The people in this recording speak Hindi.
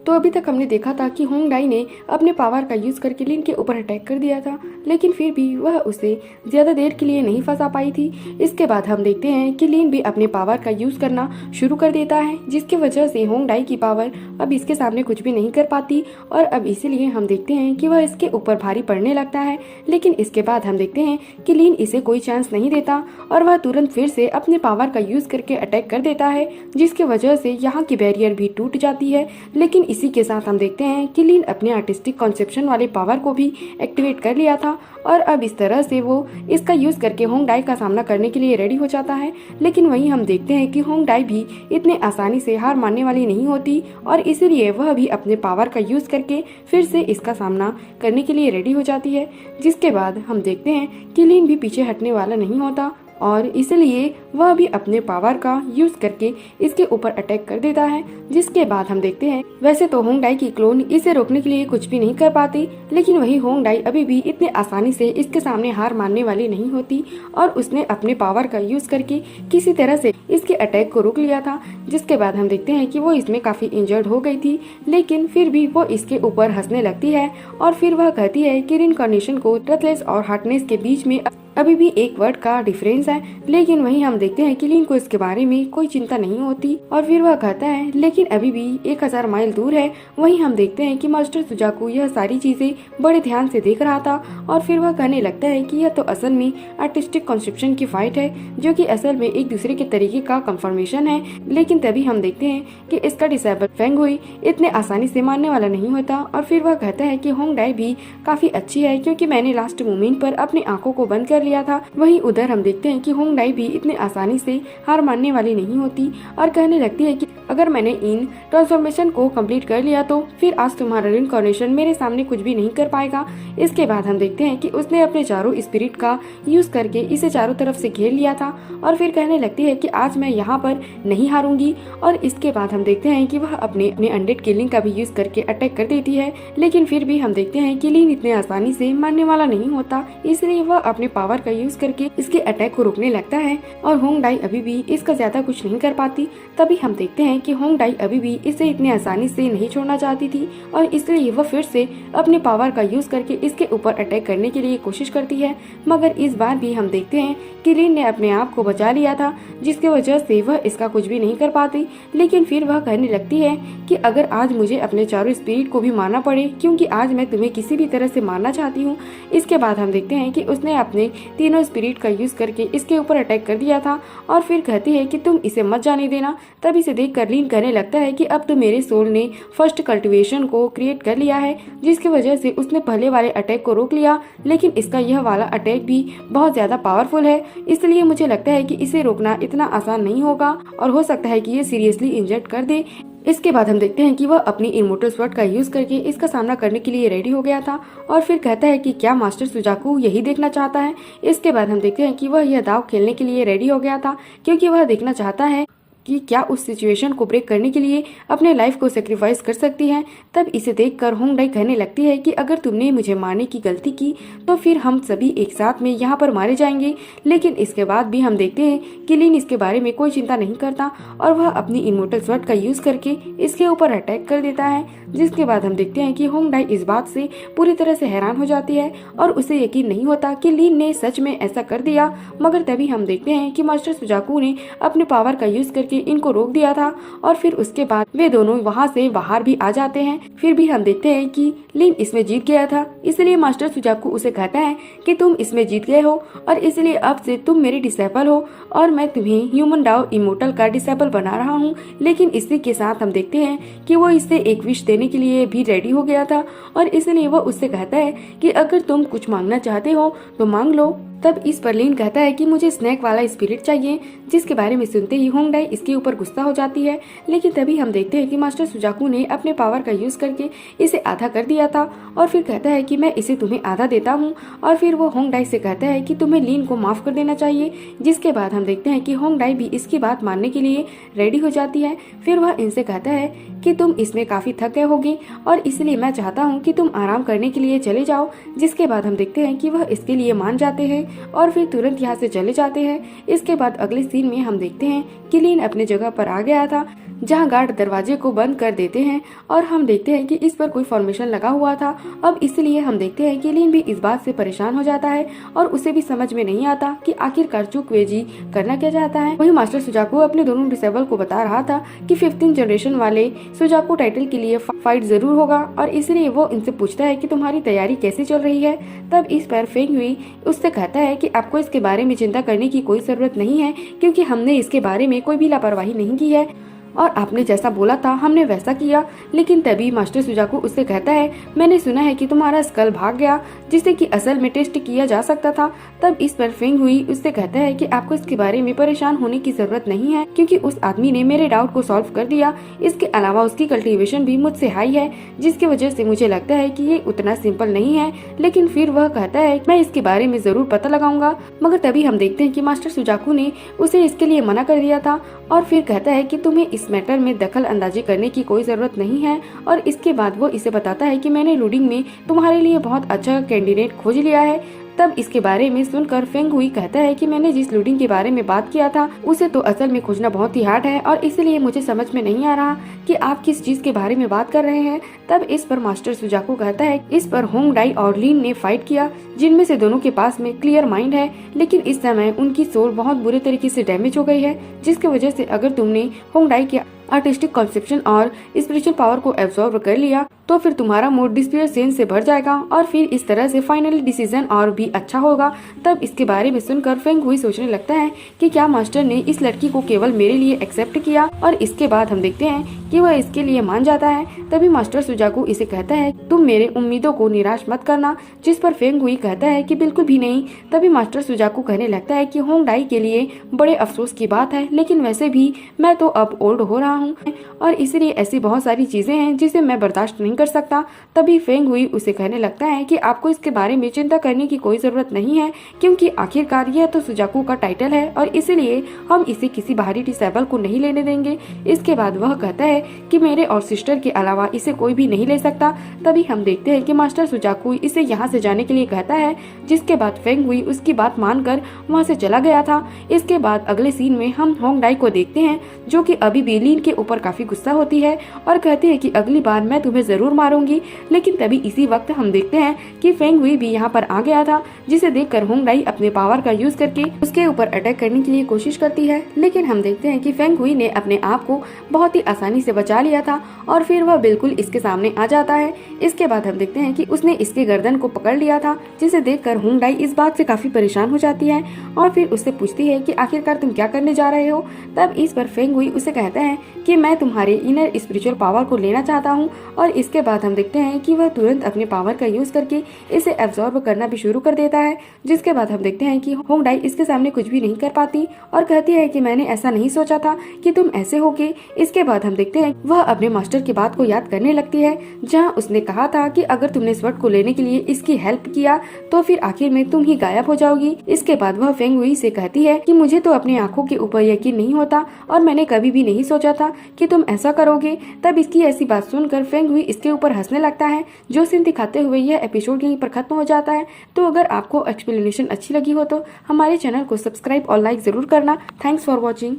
तो अभी तक हमने देखा था कि होंगडाई ने अपने पावर का यूज करके लिन के ऊपर अटैक कर दिया था, लेकिन फिर भी वह उसे ज्यादा देर के लिए नहीं फंसा पाई थी। इसके बाद हम देखते हैं कि लिन भी अपने पावर का यूज करना शुरू कर देता है, जिसकी वजह से होंगडाई की पावर अब इसके सामने कुछ भी नहीं कर पाती और अब इसीलिए हम देखते हैं कि वह इसके ऊपर भारी पड़ने लगता है। लेकिन इसके बाद हम देखते हैं कि लिन इसे कोई चांस नहीं देता और वह तुरंत फिर से अपने पावर का यूज करके अटैक कर देता है, जिसकी वजह से यहाँ की बैरियर भी टूट जाती है। लेकिन इसी के साथ हम देखते हैं कि लिन अपने आर्टिस्टिक कॉन्सेप्शन वाले पावर को भी एक्टिवेट कर लिया था और अब इस तरह से वो इसका यूज करके होंगडाई का सामना करने के लिए रेडी हो जाता है। लेकिन वहीं हम देखते हैं कि होंगडाई भी इतने आसानी से हार मानने वाली नहीं होती और इसीलिए वह भी अपने पावर का यूज करके फिर से इसका सामना करने के लिए रेडी हो जाती है। जिसके बाद हम देखते हैं कि लिन भी पीछे हटने वाला नहीं होता और इसलिए वह भी अपने पावर का यूज करके इसके ऊपर अटैक कर देता है। जिसके बाद हम देखते हैं वैसे तो होंगडाई की क्लोन इसे रोकने के लिए कुछ भी नहीं कर पाती, लेकिन वही होंगडाई अभी भी इतने आसानी से इसके सामने हार मानने वाली नहीं होती और उसने अपने पावर का यूज करके किसी तरह से इसके अटैक को रोक लिया था। जिसके बाद हम देखते हैं कि वो इसमें काफी इंजर्ड हो गई थी, लेकिन फिर भी वो इसके ऊपर हंसने लगती है और फिर वह कहती है कि रिनकार्नेशन को ट्रथलेस और हार्टनेस के बीच में अभी भी एक वर्ड का डिफरेंस है। लेकिन वहीं हम देखते हैं कि लिन को इसके बारे में कोई चिंता नहीं होती और फिर वह कहता है लेकिन अभी भी 1000 माइल दूर है। वहीं हम देखते हैं कि मास्टर सुजाकू यह सारी चीजें बड़े ध्यान से देख रहा था और फिर वह कहने लगता है कि यह तो असल में आर्टिस्टिक कॉन्सेप्शन की फाइट है, जो कि असल में एक दूसरे के तरीके का कंफर्मेशन है। लेकिन तभी हम देखते हैं कि इसका डिसेबल फेंग हुई इतने आसानी से मानने वाला नहीं होता और फिर वह कहता है कि होंगडाई भी काफी अच्छी है, क्योंकि मैंने लास्ट मोमेंट पर अपनी आंखों को बंद कर लिया था। वहीं उधर हम देखते हैं कि होंगडाई भी इतने आसानी से हार मानने वाली नहीं होती और कहने लगती है कि अगर मैंने इन ट्रांसफॉर्मेशन को कंप्लीट कर लिया तो फिर आज तुम्हारा रिनकार्नेशन मेरे सामने कुछ भी नहीं कर पाएगा। इसके बाद हम देखते हैं कि उसने अपने चारों स्पिरिट का यूज करके इसे चारों तरफ से घेर लिया था और फिर कहने लगती है कि आज मैं यहाँ पर नहीं हारूंगी। और इसके बाद हम देखते हैं कि वह अपने अनडेड किलिंग का भी यूज करके अटैक कर देती है, लेकिन फिर भी हम देखते हैं कि लिन इतने आसानी से मारने वाला नहीं होता, इसलिए वह अपने पावर का यूज करके इसके अटैक को रोकने लगता है और होंगडाई अभी भी इसका ज्यादा कुछ नहीं कर पाती। तभी हम देखते हैं कि होंगडाई अभी भी इसे इतने आसानी से नहीं छोड़ना चाहती थी और इसलिए वह फिर से अपने पावर का यूज करके इसके ऊपर अटैक करने के लिए कोशिश करती है। मगर इस बार भी हम देखते हैं कि लिन ने अपने आप को बचा लिया था, जिसकी वजह से वह इसका कुछ भी नहीं कर पाती। लेकिन फिर वह कहने लगती है कि अगर आज मुझे अपने चारों स्पिरिट को भी मारना पड़े, क्योंकि आज मैं तुम्हें किसी भी तरह से मारना चाहती हूँ। इसके बाद हम देखते हैं कि उसने अपने तीनों स्पिरिट का यूज करके इसके ऊपर अटैक कर दिया था और फिर कहती है कि तुम इसे मत जाने देना। तब इसे देखकर लिन कहने लगता है कि अब तो मेरे सोल ने फर्स्ट कल्टीवेशन को क्रिएट कर लिया है, जिसकी वजह से उसने पहले वाले अटैक को रोक लिया। लेकिन इसका यह वाला अटैक भी बहुत ज्यादा पावरफुल है, इसलिए मुझे लगता है कि इसे रोकना इतना आसान नहीं होगा और हो सकता है कि ये सीरियसली इंजर्ड कर दे। इसके बाद हम देखते हैं कि वह अपनी इमोर्टल स्वॉर्ड का यूज करके इसका सामना करने के लिए रेडी हो गया था और फिर कहता है कि क्या मास्टर सुजाकू यही देखना चाहता है। इसके बाद हम देखते हैं कि वह यह दाव खेलने के लिए रेडी हो गया था, क्योंकि वह देखना चाहता है कि क्या उस सिचुएशन को ब्रेक करने के लिए अपने लाइफ को सेक्रीफाइस कर सकती है। तब इसे देखकर होंगडाई कहने लगती है कि अगर तुमने मुझे मारने की गलती की तो फिर हम सभी एक साथ में यहाँ पर मारे जाएंगे। लेकिन इसके बाद भी हम देखते हैं कि लिन इसके बारे में कोई चिंता नहीं करता और वह अपनी इमोर्टल स्वॉर्ड का यूज करके इसके ऊपर अटैक कर देता है। जिसके बाद हम देखते हैं कि होंगडाई इस बात से पूरी तरह से हैरान हो जाती है और उसे यकीन नहीं होता कि लिन ने सच में ऐसा कर दिया। मगर तभी हम देखते हैं कि मास्टर सुजाकू ने अपने पावर का यूज करके इनको रोक दिया था और फिर उसके बाद वे दोनों वहां से बाहर भी आ जाते हैं। फिर भी हम देखते हैं कि लिन इसमें जीत गया था, इसलिए मास्टर सुजाकू उसे कहता है कि तुम इसमें जीत गए हो और इसलिए अब से तुम मेरे डिसेबल हो और मैं तुम्हें ह्यूमन डाओ इमोर्टल का डिसेबल बना रहा हूँ। लेकिन इसी के साथ हम देखते हैं कि वो इससे एक विश देने के लिए भी रेडी हो गया था और इसलिए वो उससे कहता है कि अगर तुम कुछ मांगना चाहते हो तो मांग लो। तब इस पर लिन कहता है कि मुझे स्नैक वाला स्पिरिट चाहिए, जिसके बारे में सुनते ही होंगडाई इसके ऊपर गुस्सा हो जाती है। लेकिन तभी हम देखते हैं कि मास्टर सुजाकू ने अपने पावर का यूज करके इसे आधा कर दिया था और फिर कहता है कि मैं इसे तुम्हें आधा देता हूँ और फिर वो होंगडाई से कहता है कि तुम्हें लिन को माफ कर देना चाहिए। जिसके बाद हम देखते हैं कि होंगडाई भी इसकी बात मानने के लिए रेडी हो जाती है। फिर वह इनसे कहता है कि तुम इसमें काफी थक गए होगे और इसलिए मैं चाहता हूँ कि तुम आराम करने के लिए चले जाओ। जिसके बाद हम देखते हैं कि वह इसके लिए मान जाते हैं और फिर तुरंत यहाँ से चले जाते हैं। इसके बाद अगले सीन में हम देखते हैं कि लिन अपने जगह पर आ गया था, जहाँ गार्ड दरवाजे को बंद कर देते हैं और हम देखते हैं कि इस पर कोई फॉर्मेशन लगा हुआ था। अब इसलिए हम देखते हैं कि लीन भी इस बात से परेशान हो जाता है और उसे भी समझ में नहीं आता कि आखिरकार चुकवेजी करना क्या चाहता है। वही मास्टर सुजाकू अपने दोनों डिसेबल को बता रहा था कि 15th जनरेशन वाले सुजाकू टाइटल के लिए फाइट जरूर होगा और इसलिए वो इनसे पूछता है कि तुम्हारी तैयारी कैसी चल रही है। तब इस पर फेंग हुई उससे कहता है कि आपको इसके बारे में चिंता करने की कोई जरूरत नहीं है, क्योंकि हमने इसके बारे में कोई भी लापरवाही नहीं की है और आपने जैसा बोला था हमने वैसा किया। लेकिन तभी मास्टर सुजाकू उससे कहता है, मैंने सुना है कि तुम्हारा स्कल भाग गया, जिसे कि असल में टेस्ट किया जा सकता था। तब इस पर फेंग हुई उससे कहता है कि आपको इसके बारे में परेशान होने की जरूरत नहीं है, क्योंकि उस आदमी ने मेरे डाउट को सॉल्व कर दिया। इसके अलावा उसकी कल्टीवेशन भी मुझसे हाई है, जिसकी वजह से मुझे लगता है कि ये उतना सिंपल नहीं है। लेकिन फिर वह कहता है मैं इसके बारे में जरूर पता लगाऊंगा। मगर तभी हम देखते हैं कि मास्टर सुजाकू ने उसे इसके लिए मना कर दिया था और फिर कहता है कि तुम्हें इस मैटर में दखल अंदाजी करने की कोई जरूरत नहीं है। और इसके बाद वो इसे बताता है कि मैंने लूडिंग में तुम्हारे लिए बहुत अच्छा कैंडिडेट खोज लिया है। तब इसके बारे में सुनकर फेंग हुई कहता है कि मैंने जिस लूडिंग के बारे में बात किया था उसे तो असल में खोजना बहुत ही हार्ड है और इसलिए मुझे समझ में नहीं आ रहा कि आप किस चीज के बारे में बात कर रहे हैं। तब इस पर मास्टर सुजाकू कहता है इस पर होंग डाई और लीन ने फाइट किया, जिनमें से दोनों के पास में क्लियर माइंड है, लेकिन इस समय उनकी सोल बहुत बुरे तरीके से डैमेज हो गई है, जिसकी वजह से अगर तुमने होंग डाई के आर्टिस्टिक कॉन्सेप्शन और स्पिरिचुअल पावर को एब्जॉर्ब कर लिया तो फिर तुम्हारा मूड डिस्पियर सेंस से भर जाएगा और फिर इस तरह से फाइनली डिसीजन और भी अच्छा होगा। तब इसके बारे में सुनकर फेंग हुई सोचने लगता है कि क्या मास्टर ने इस लड़की को केवल मेरे लिए एक्सेप्ट किया, और इसके बाद हम देखते हैं कि वह इसके लिए मान जाता है। तभी मास्टर सुजाकू इसे कहता है तुम मेरे उम्मीदों को निराश मत करना, जिस पर फेंग हुई कहता है कि बिल्कुल भी नहीं। तभी मास्टर सुजाकू कहने लगता है कि होंग डाई के लिए बड़े अफसोस की बात है, लेकिन वैसे भी मैं तो अब ओल्ड हो रहा हूँ और इसलिए ऐसी बहुत सारी चीजें हैं जिसे मैं बर्दाश्त नहीं कर सकता। तभी फेंग हुई उसे कहने लगता है कि आपको इसके बारे में चिंता करने की कोई जरूरत नहीं है, क्योंकि आखिरकार यह तो सुजाकू का टाइटल है और इसलिए हम इसे किसी बाहरी डिसेबल को नहीं लेने देंगे। इसके बाद वह कहता है कि मेरे और सिस्टर के अलावा इसे कोई भी नहीं ले सकता। तभी हम देखते हैं कि मास्टर सुजाकू इसे यहाँ से जाने के लिए कहता है, जिसके बाद फेंग हुई उसकी बात मानकर वहाँ से चला गया था। इसके बाद अगले सीन में हम होंग डाई को देखते हैं, जो कि अभी भी लीन के ऊपर काफी गुस्सा होती है और कहती है कि अगली बार मैं तुम्हें जरूर मारूंगी। लेकिन तभी इसी वक्त हम देखते हैं कि फेंग हुई भी यहाँ पर आ गया था, जिसे देखकर होंग डाई अपने पावर का यूज करके उसके ऊपर अटैक करने के लिए कोशिश करती है। लेकिन हम देखते हैं कि फेंग हुई ने अपने आप को बहुत ही आसानी से बचा लिया था और फिर वह बिल्कुल इसके सामने आ जाता है। इसके बाद हम देखते हैं कि उसने इसके गर्दन को पकड़ लिया था, जिसे देखकर होंग डाई इस बात से काफी परेशान हो जाती है और फिर उससे पूछती है कि आखिरकार तुम क्या करने जा रहे हो। तब इस पर फेंग हुई उसे कहता है कि मैं तुम्हारे इनर स्पिरिचुअल पावर को लेना चाहता हूँ। और इसके बाद हम देखते हैं कि वह तुरंत अपने पावर का यूज करके इसे एब्जॉर्ब करना भी शुरू कर देता है। जिसके बाद हम देखते हैं कि होंग डाई इसके सामने कुछ भी नहीं कर पाती और कहती है कि मैंने ऐसा नहीं सोचा था कि तुम ऐसे होगे। इसके बाद हम देखते हैं वह अपने मास्टर की बात को याद करने लगती है, जहाँ उसने कहा था कि अगर तुमने स्वर्ण को लेने के लिए इसकी हेल्प किया तो फिर आखिर में तुम ही गायब हो जाओगी। इसके बाद वह फेंग हुई से कहती है कि मुझे तो अपनी आंखों के ऊपर यकीन नहीं होता और मैंने कभी भी नहीं सोचा था कि तुम ऐसा करोगे। तब इसकी ऐसी बात सुनकर फेंग हुई इसके ऊपर हंसने लगता है। जो सीन दिखाते हुए यह एपिसोड यहीं पर खत्म हो जाता है। तो अगर आपको एक्सप्लेनेशन अच्छी लगी हो तो हमारे चैनल को सब्सक्राइब और लाइक जरूर करना। Thanks for watching.